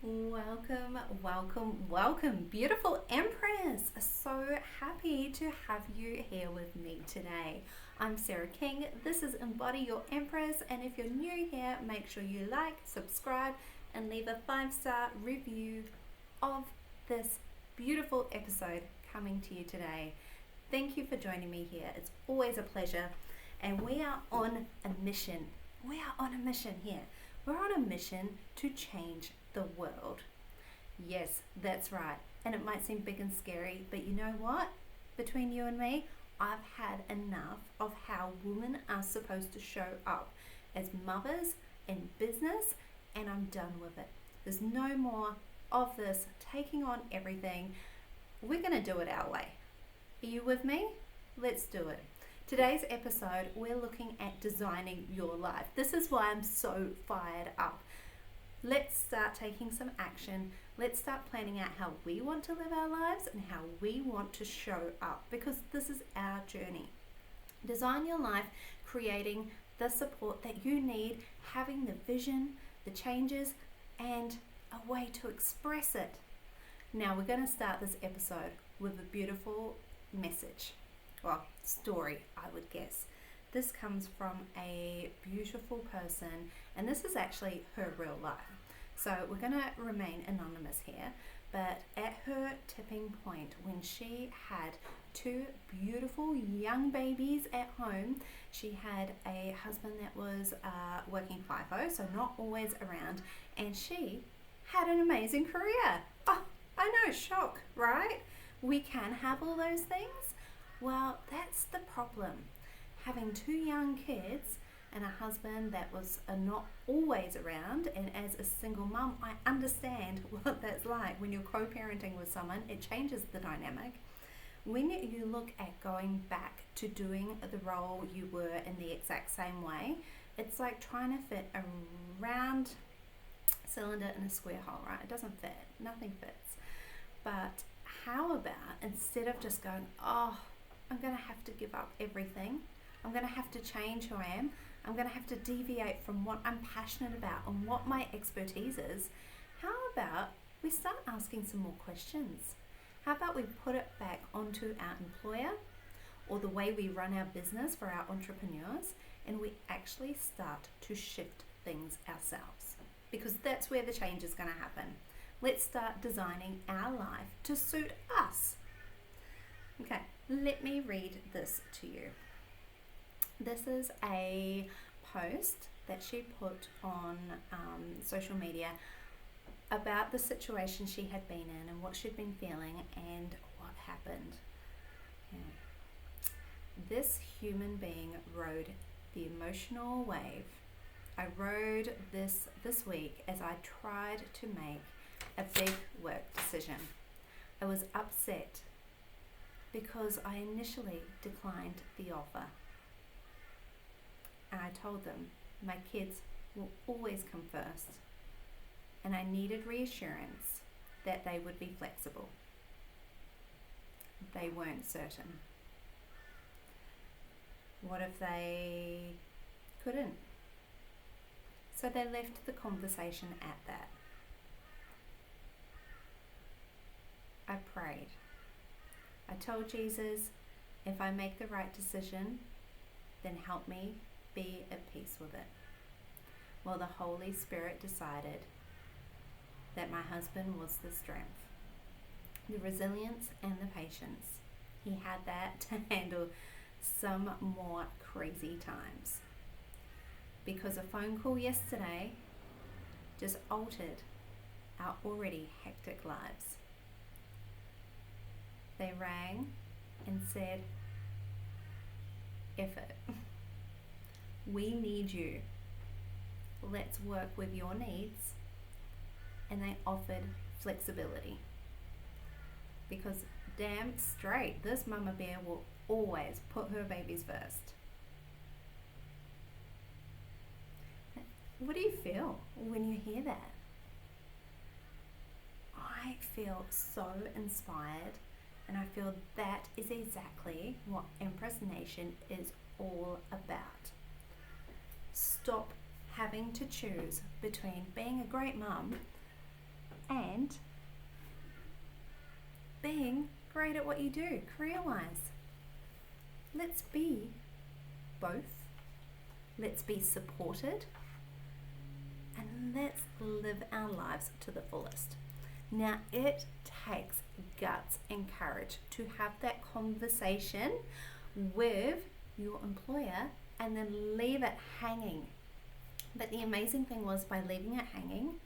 Welcome, welcome, welcome, beautiful Empress. So happy to have you here with me today. I'm Sarah King. This is Embody Your Empress, and if you're new here, make sure you like, subscribe, and leave a 5-star review of this beautiful episode coming to you today. Thank you for joining me here. It's always a pleasure, and we are on a mission. We are on a mission here. We're on a mission to change the world. Yes, that's right. And it might seem big and scary, but you know what? Between you and me, I've had enough of how women are supposed to show up as mothers in business, and I'm done with it. There's no more of this taking on everything. We're going to do it our way. Are you with me? Let's do it. Today's episode, we're looking at designing your life. This is why I'm so fired up. Let's start taking some action. Let's start planning out how we want to live our lives and how we want to show up, because this is our journey. Design your life, creating the support that you need, having the vision, the changes, and a way to express it. Now, we're going to start this episode with a beautiful message. Well, story, I would guess. This comes from a beautiful person, and this is actually her real life. So we're going to remain anonymous here, but at her tipping point, when she had 2 beautiful young babies at home, she had a husband that was working FIFO, so not always around, and she had an amazing career. Oh, I know, shock, right? We can have all those things. Well, that's the problem. Having 2 young kids and a husband that was not always around, and as a single mum, I understand what that's like. When you're co-parenting with someone, it changes the dynamic. When you look at going back to doing the role you were in the exact same way, it's like trying to fit a round cylinder in a square hole, right? It doesn't fit. Nothing fits. But how about, instead of just going, oh, I'm going to have to give up everything. I'm going to have to change who I am. I'm going to have to deviate from what I'm passionate about and what my expertise is. How about we start asking some more questions? How about we put it back onto our employer or the way we run our business for our entrepreneurs, and we actually start to shift things ourselves? Because that's where the change is going to happen. Let's start designing our life to suit us. Okay, let me read this to you. This is a post that she put on social media about the situation she had been in and what she'd been feeling and what happened. Yeah. This human being rode the emotional wave. I rode this week as I tried to make a big work decision. I was upset because I initially declined the offer. And I told them my kids will always come first, and I needed reassurance that they would be flexible. They weren't certain. What if they couldn't? So they left the conversation at that. I prayed. I told Jesus, if I make the right decision, then help me be at peace with it. Well, the Holy Spirit decided that my husband was the strength, the resilience, and the patience. He had that to handle some more crazy times. Because a phone call yesterday just altered our already hectic lives. They rang and said, F it. We need you. Let's work with your needs. And they offered flexibility. Because damn straight, this mama bear will always put her babies first. What do you feel when you hear that? I feel so inspired, and I feel that is exactly what Empress Nation is all about. Stop having to choose between being a great mum and being great at what you do career-wise. Let's be both. Let's be supported, and let's live our lives to the fullest. Now, it takes guts and courage to have that conversation with your employer and then leave it hanging. But the amazing thing was, by leaving it hanging,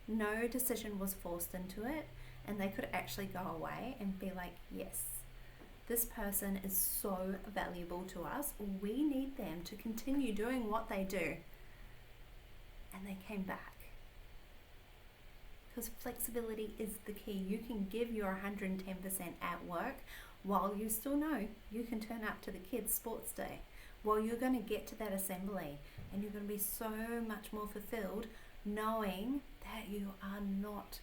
no decision was forced into it, and they could actually go away and be like, yes, this person is so valuable to us. We need them to continue doing what they do. And they came back. Because flexibility is the key. You can give your 110% at work while you still know you can turn up to the kids' sports day, while you're going to get to that assembly, and you're going to be so much more fulfilled knowing that you are not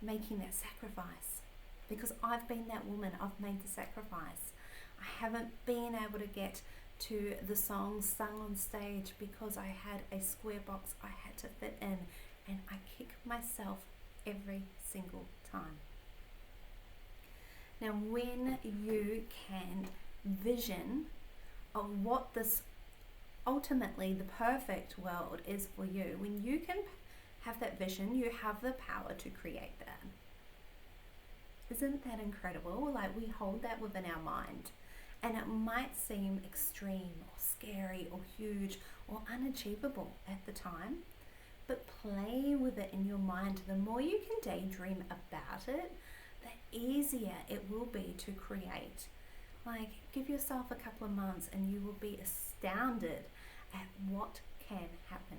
making that sacrifice. Because I've been that woman, I've made the sacrifice. I haven't been able to get to the songs sung on stage because I had a square box I had to fit in, and I kick myself every single time. Now, when you can vision of what this ultimately the perfect world is for you, when you can have that vision, you have the power to create that. Isn't that incredible? Like, we hold that within our mind, and it might seem extreme or scary or huge or unachievable at the time, but play with it in your mind. The more you can daydream about it, the easier it will be to create. Like, give yourself a couple of months and you will be astounded at what can happen.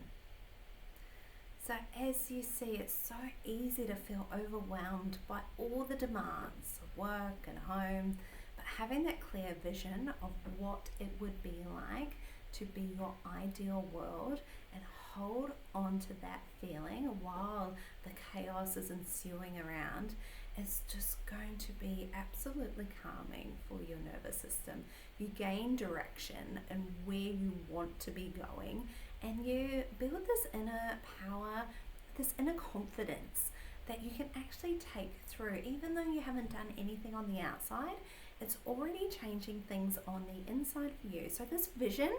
So as you see, it's so easy to feel overwhelmed by all the demands of work and home, but having that clear vision of what it would be like to be your ideal world and hold on to that feeling while the chaos is ensuing around is just going to be absolutely calming for your nervous system. You gain direction and where you want to be going, and you build this inner power, this inner confidence that you can actually take through. Even though you haven't done anything on the outside, it's already changing things on the inside for you. So this vision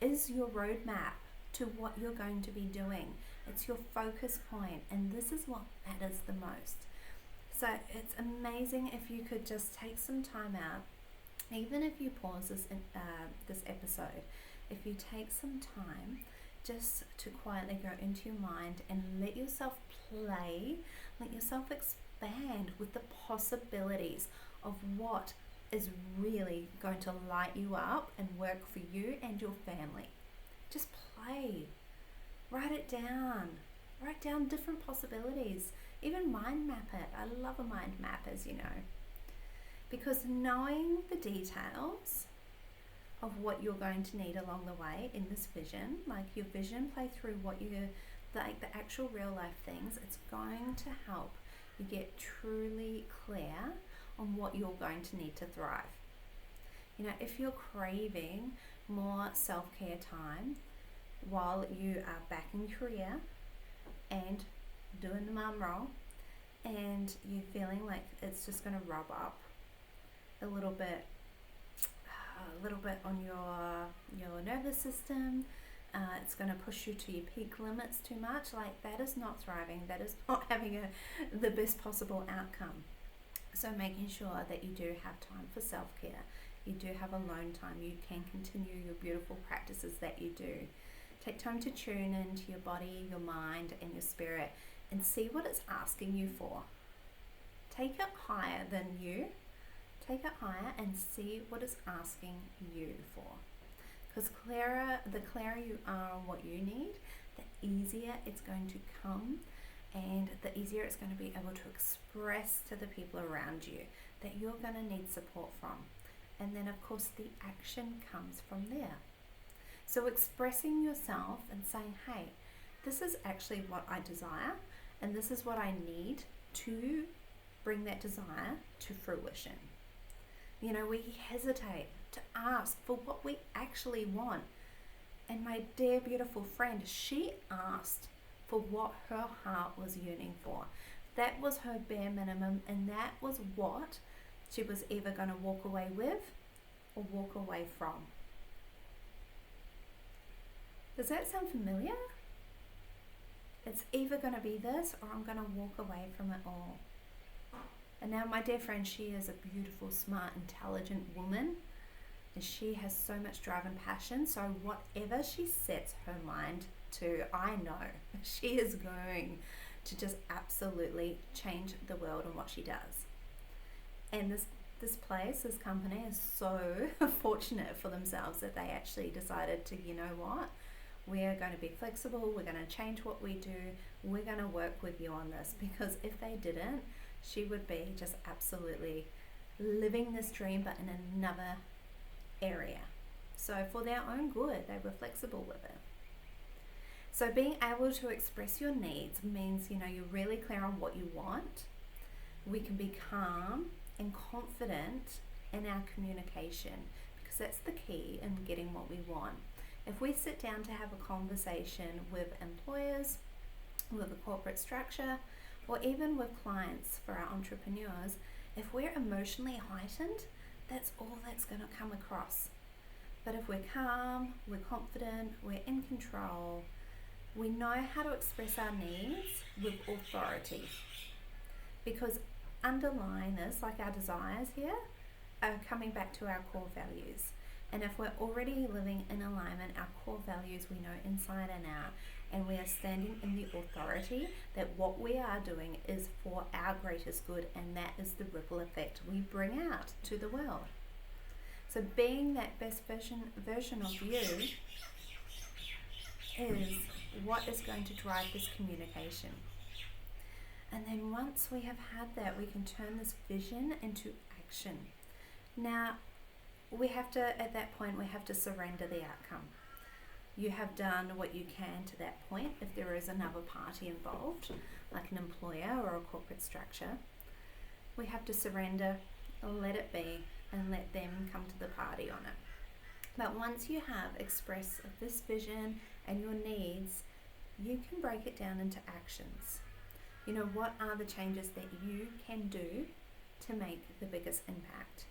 is your roadmap to what you're going to be doing. It's your focus point, and this is what matters the most. So it's amazing if you could just take some time out, even if you pause this episode, if you take some time just to quietly go into your mind and let yourself play, let yourself expand with the possibilities of what is really going to light you up and work for you and your family. Just play. Write it down. Write down different possibilities. Even mind map it. I love a mind map, as you know. Because knowing the details of what you're going to need along the way in this vision, like your vision play through what you like, the actual real life things, it's going to help you get truly clear on what you're going to need to thrive. You know, if you're craving more self-care time while you are back in career and doing the mum role, and you're feeling like it's just going to rub up a little bit on your nervous system, it's going to push you to your peak limits too much, like that is not thriving, that is not having the best possible outcome. So making sure that you do have time for self-care, you do have alone time, you can continue your beautiful practices that you do. Take time to tune into your body, your mind, and your spirit, and see what it's asking you for. Take it higher than you. Take it higher and see what it's asking you for. Because the clearer you are on what you need, the easier it's going to come, and the easier it's going to be able to express to the people around you that you're going to need support from. And then, of course, the action comes from there. So expressing yourself and saying, hey, this is actually what I desire, and this is what I need to bring that desire to fruition. You know, we hesitate to ask for what we actually want. And my dear beautiful friend, she asked for for what her heart was yearning for. That was her bare minimum, and that was what she was either going to walk away with or walk away from. Does that sound familiar? It's either going to be this or I'm going to walk away from it all. And now my dear friend, she is a beautiful, smart, intelligent woman. And she has so much drive and passion. So whatever she sets her mind to, I know she is going to just absolutely change the world and what she does. And this place, this company is so fortunate for themselves that they actually decided to, you know what? We're going to be flexible. We're going to change what we do. We're going to work with you on this, because if they didn't, she would be just absolutely living this dream, but in another area. So for their own good, they were flexible with it. So being able to express your needs means, you know, you're really clear on what you want. We can be calm and confident in our communication, because that's the key in getting what we want. If we sit down to have a conversation with employers, with a corporate structure, or even with clients for our entrepreneurs, if we're emotionally heightened, that's all that's going to come across. But if we're calm, we're confident, we're in control, we know how to express our needs with authority. Because underlying this, like our desires here, are coming back to our core values. And if we're already living in alignment, our core values we know inside and out, and we are standing in the authority that what we are doing is for our greatest good, and that is the ripple effect we bring out to the world. So being that best version of you is what is going to drive this communication. And then once we have had that, we can turn this vision into action. Now, we have to, at that point, we have to surrender the outcome. You have done what you can to that point. If there is another party involved, like an employer or a corporate structure, we have to surrender, let it be, and let them come to the party on it. But once you have expressed this vision and your needs, you can break it down into actions. You know, what are the changes that you can do to make the biggest impact?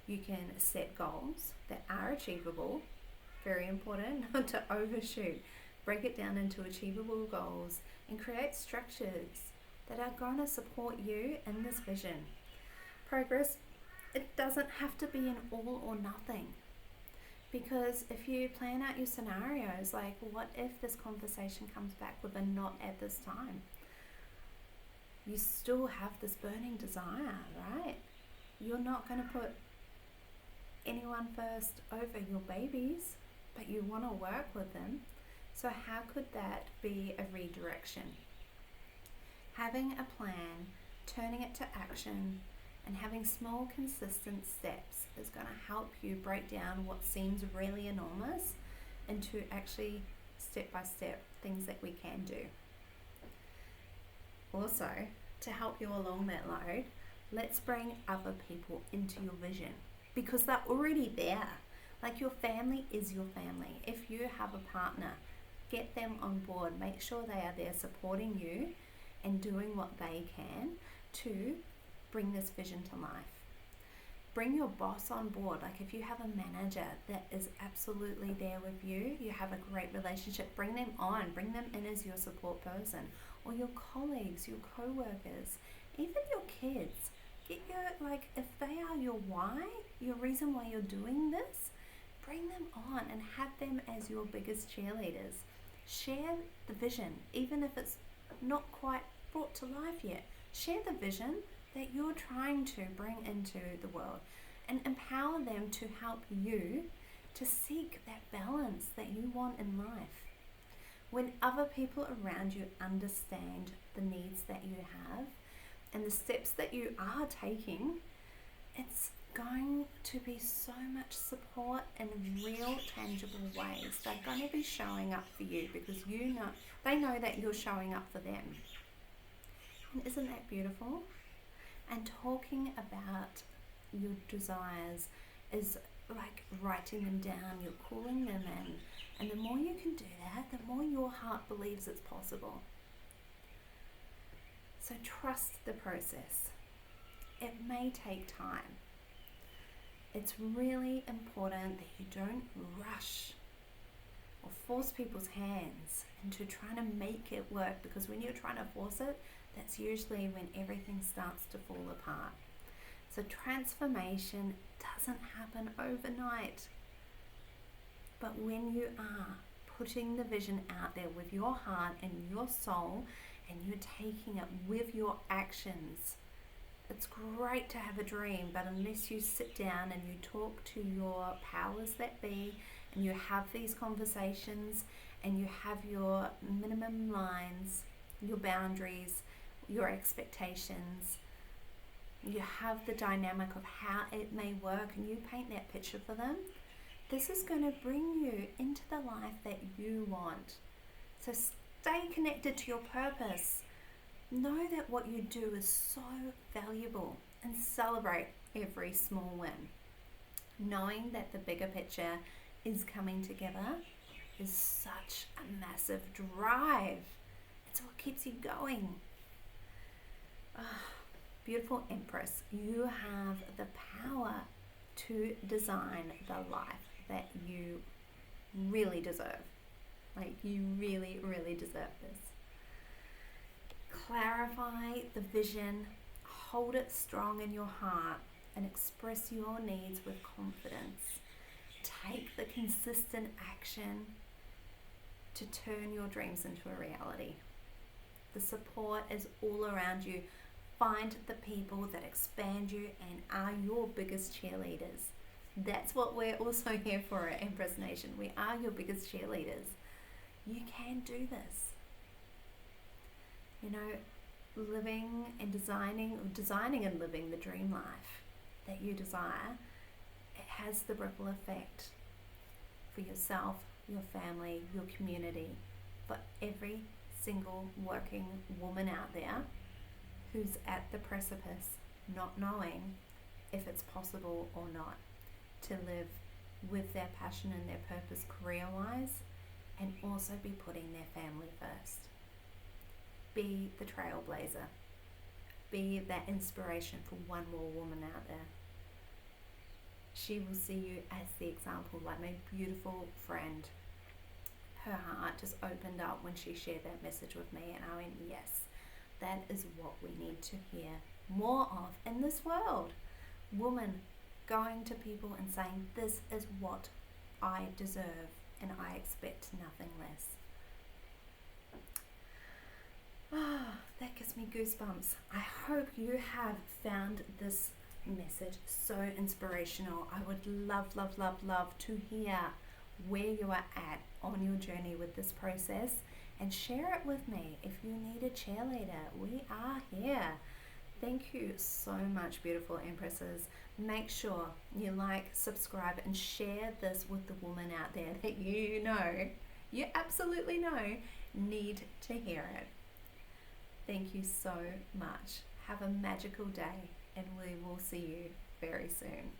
You can set goals that are achievable, very important, not to overshoot. Break it down into achievable goals and create structures that are going to support you in this vision. Progress, it doesn't have to be an all or nothing. Because if you plan out your scenarios, like what if this conversation comes back with a not at this time? You still have this burning desire, right? You're not going to put anyone first over your babies, but you want to work with them. So how could that be a redirection? Having a plan, turning it to action, and having small consistent steps is going to help you break down what seems really enormous into actually step-by-step things that we can do. Also, to help you along that road, let's bring other people into your vision, because they're already there. Like, your family is your family. If you have a partner, get them on board. Make sure they are there supporting you and doing what they can to bring this vision to life. Bring your boss on board. Like, if you have a manager that is absolutely there with you, you have a great relationship, bring them on, bring them in as your support person, or your colleagues, your co-workers, even your kids. Get your, like, if they are your why, your reason why you're doing this, bring them on and have them as your biggest cheerleaders. Share the vision, even if it's not quite brought to life yet. Share the vision that you're trying to bring into the world, and empower them to help you to seek that balance that you want in life. When other people around you understand the needs that you have and the steps that you are taking, it's going to be so much support in real, tangible ways. They're going to be showing up for you because you know they know that you're showing up for them. And isn't that beautiful? And talking about your desires is like writing them down, you're calling them in. And the more you can do that, the more your heart believes it's possible. So trust the process. It may take time. It's really important that you don't rush or force people's hands into trying to make it work, because when you're trying to force it, that's usually when everything starts to fall apart. So transformation doesn't happen overnight. But when you are putting the vision out there with your heart and your soul, and you're taking it with your actions, it's great to have a dream, but unless you sit down and you talk to your powers that be, and you have these conversations, and you have your minimum lines, your boundaries, your expectations, you have the dynamic of how it may work, and you paint that picture for them, this is going to bring you into the life that you want. So stay connected to your purpose. Know that what you do is so valuable, and celebrate every small win. Knowing that the bigger picture is coming together is such a massive drive. It's what keeps you going. Beautiful Empress, you have the power to design the life that you really deserve. Like, you really, really deserve this. Clarify the vision, hold it strong in your heart, and express your needs with confidence. Take the consistent action to turn your dreams into a reality. The support is all around you. Find the people that expand you and are your biggest cheerleaders. That's what we're also here for at Empress Nation. We are your biggest cheerleaders. You can do this. You know, living and designing and living the dream life that you desire, it has the ripple effect for yourself, your family, your community, for every single working woman out there who's at the precipice, not knowing if it's possible or not to live with their passion and their purpose career-wise, and also be putting their family first. Be the trailblazer. Be that inspiration for one more woman out there. She will see you as the example, like my beautiful friend. Her heart just opened up when she shared that message with me, and I went, yes, that is what we need to hear more of in this world. Women going to people and saying, this is what I deserve, and I expect nothing less. That gives me goosebumps. I hope you have found this message so inspirational. I would love, love, love, love to hear where you are at on your journey with this process, and share it with me. If you need a cheerleader, we are here. Thank you so much, beautiful Empresses. Make sure you like, subscribe, and share this with the woman out there that you absolutely know, need to hear it. Thank you so much. Have a magical day, and we will see you very soon.